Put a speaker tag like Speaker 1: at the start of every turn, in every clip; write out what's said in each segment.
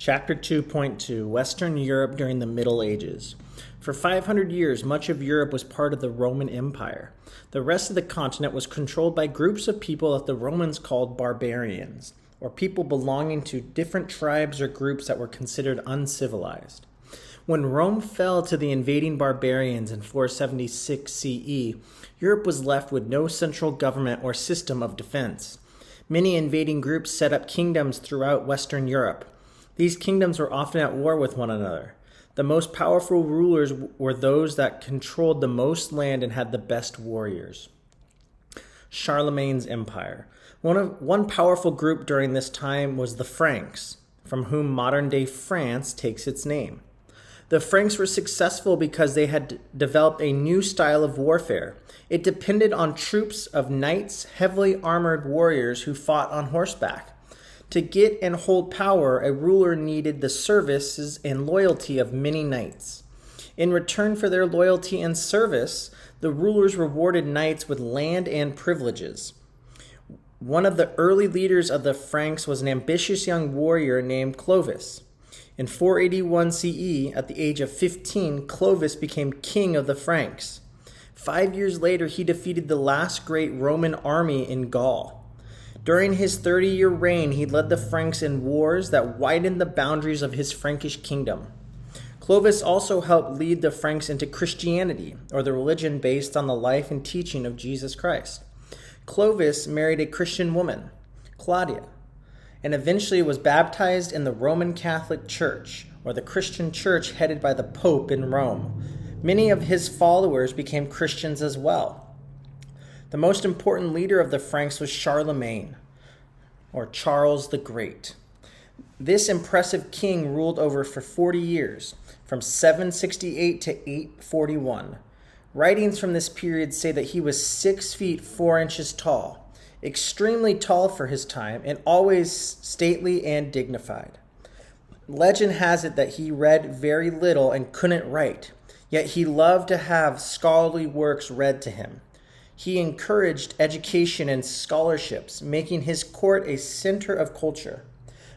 Speaker 1: Chapter 2.2 Western Europe during the Middle Ages. For 500 years, much of Europe was part of the Roman Empire. The rest of the continent was controlled by groups of people that the Romans called barbarians, or people belonging to different tribes or groups that were considered uncivilized. When Rome fell to the invading barbarians in 476 CE, Europe was left with no central government or system of defense. Many invading groups set up kingdoms throughout Western Europe. These kingdoms were often at war with one another. The most powerful rulers were those that controlled the most land and had the best warriors. Charlemagne's Empire. One powerful group during this time was the Franks, from whom modern-day France takes its name. The Franks were successful because they had developed a new style of warfare. It depended on troops of knights, heavily armored warriors who fought on horseback. To get and hold power, a ruler needed the services and loyalty of many knights. In return for their loyalty and service, the rulers rewarded knights with land and privileges. One of the early leaders of the Franks was an ambitious young warrior named Clovis. In 481 CE, at the age of 15, Clovis became king of the Franks. 5 years later, he defeated the last great Roman army in Gaul. During his 30-year reign, he led the Franks in wars that widened the boundaries of his Frankish kingdom. Clovis also helped lead the Franks into Christianity, or the religion based on the life and teaching of Jesus Christ. Clovis married a Christian woman, Claudia, and eventually was baptized in the Roman Catholic Church, or the Christian church headed by the Pope in Rome. Many of his followers became Christians as well. The most important leader of the Franks was Charlemagne, or Charles the Great. This impressive king ruled over for 40 years, from 768 to 841. Writings from this period say that he was 6 feet 4 inches tall, extremely tall for his time, and always stately and dignified. Legend has it that he read very little and couldn't write, yet he loved to have scholarly works read to him. He encouraged education and scholarships, making his court a center of culture.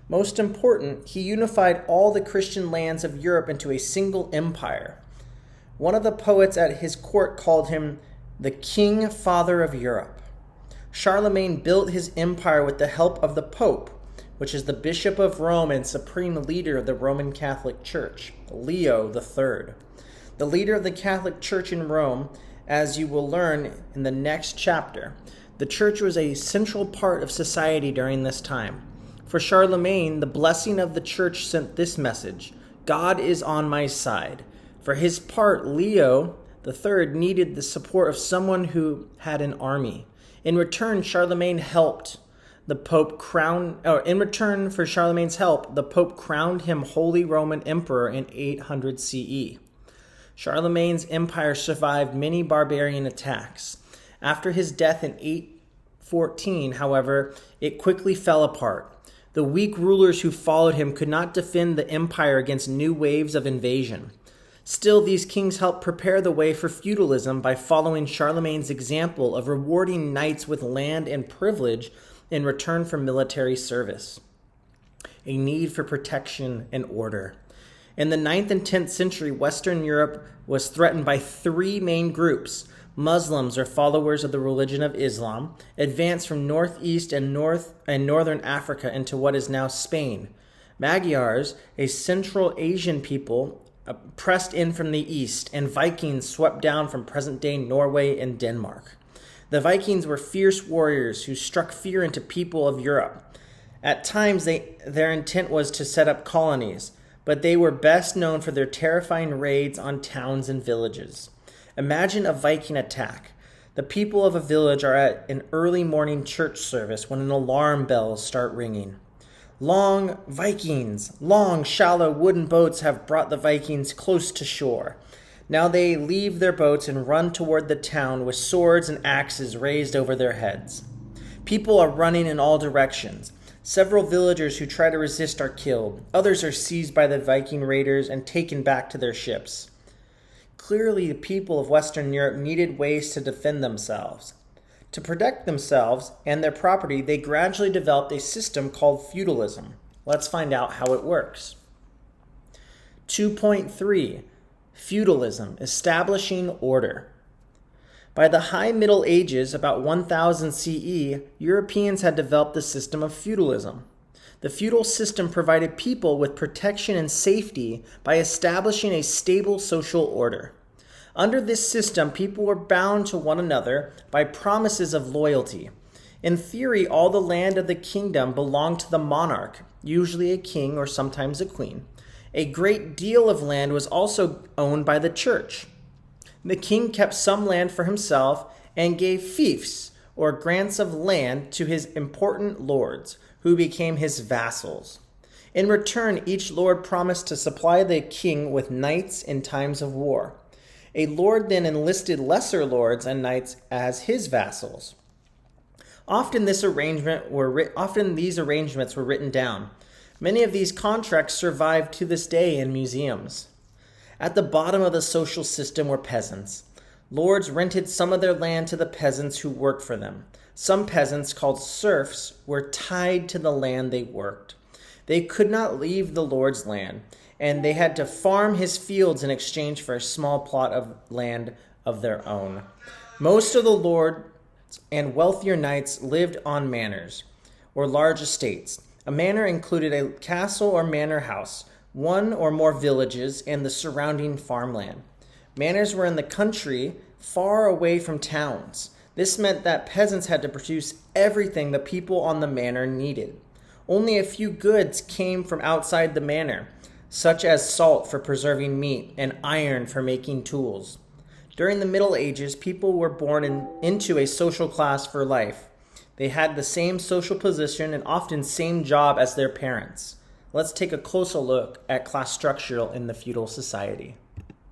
Speaker 1: Most important, he unified all the Christian lands of Europe into a single empire. One of the poets at his court called him the King Father of Europe. Charlemagne built his empire with the help of the Pope, which is the Bishop of Rome and supreme leader of the Roman Catholic Church, Leo III. The leader of the Catholic Church in Rome, as you will learn in the next chapter, the church was a central part of society during this time. For Charlemagne, the blessing of the church sent this message: God is on my side. For his part, Leo III needed the support of someone who had an army. In return, Charlemagne's help, the Pope crowned him Holy Roman Emperor in 800 CE. Charlemagne's empire survived many barbarian attacks. After his death in 814, however, it quickly fell apart. The weak rulers who followed him could not defend the empire against new waves of invasion. Still, these kings helped prepare the way for feudalism by following Charlemagne's example of rewarding knights with land and privilege in return for military service. A need for protection and order. In the 9th and 10th century, Western Europe was threatened by 3 main groups. Muslims, or followers of the religion of Islam, advanced from northeast and northern Africa into what is now Spain. Magyars, a Central Asian people, pressed in from the east, and Vikings swept down from present-day Norway and Denmark. The Vikings were fierce warriors who struck fear into people of Europe. At times, their intent was to set up colonies, but they were best known for their terrifying raids on towns and villages. Imagine a Viking attack. The people of a village are at an early morning church service when an alarm bells start ringing. Long shallow wooden boats have brought the Vikings close to shore. Now they leave their boats and run toward the town with swords and axes raised over their heads. People are running in all directions. Several villagers who try to resist are killed. Others are seized by the Viking raiders and taken back to their ships. Clearly, the people of Western Europe needed ways to defend themselves. To protect themselves and their property, they gradually developed a system called feudalism. Let's find out how it works. 2.3. Feudalism, establishing order. By the High Middle Ages, about 1000 CE, Europeans had developed the system of feudalism. The feudal system provided people with protection and safety by establishing a stable social order. Under this system, people were bound to one another by promises of loyalty. In theory, all the land of the kingdom belonged to the monarch, usually a king or sometimes a queen. A great deal of land was also owned by the church. The king kept some land for himself and gave fiefs, or grants of land, to his important lords, who became his vassals. In return, each lord promised to supply the king with knights in times of war. A lord then enlisted lesser lords and knights as his vassals. Often these arrangements were written down. Many of these contracts survive to this day in museums. At the bottom of the social system were peasants. Lords rented some of their land to the peasants who worked for them. Some peasants, called serfs, were tied to the land they worked. They could not leave the lord's land, and they had to farm his fields in exchange for a small plot of land of their own. Most of the lords and wealthier knights lived on manors, or large estates. A manor included a castle or manor house, one or more villages, and the surrounding farmland. Manors were in the country, far away from towns. This meant that peasants had to produce everything the people on the manor needed. Only a few goods came from outside the manor, such as salt for preserving meat and iron for making tools. During the Middle Ages, people were born into a social class for life. They had the same social position and often same job as their parents. Let's take a closer look at class structure in the feudal society.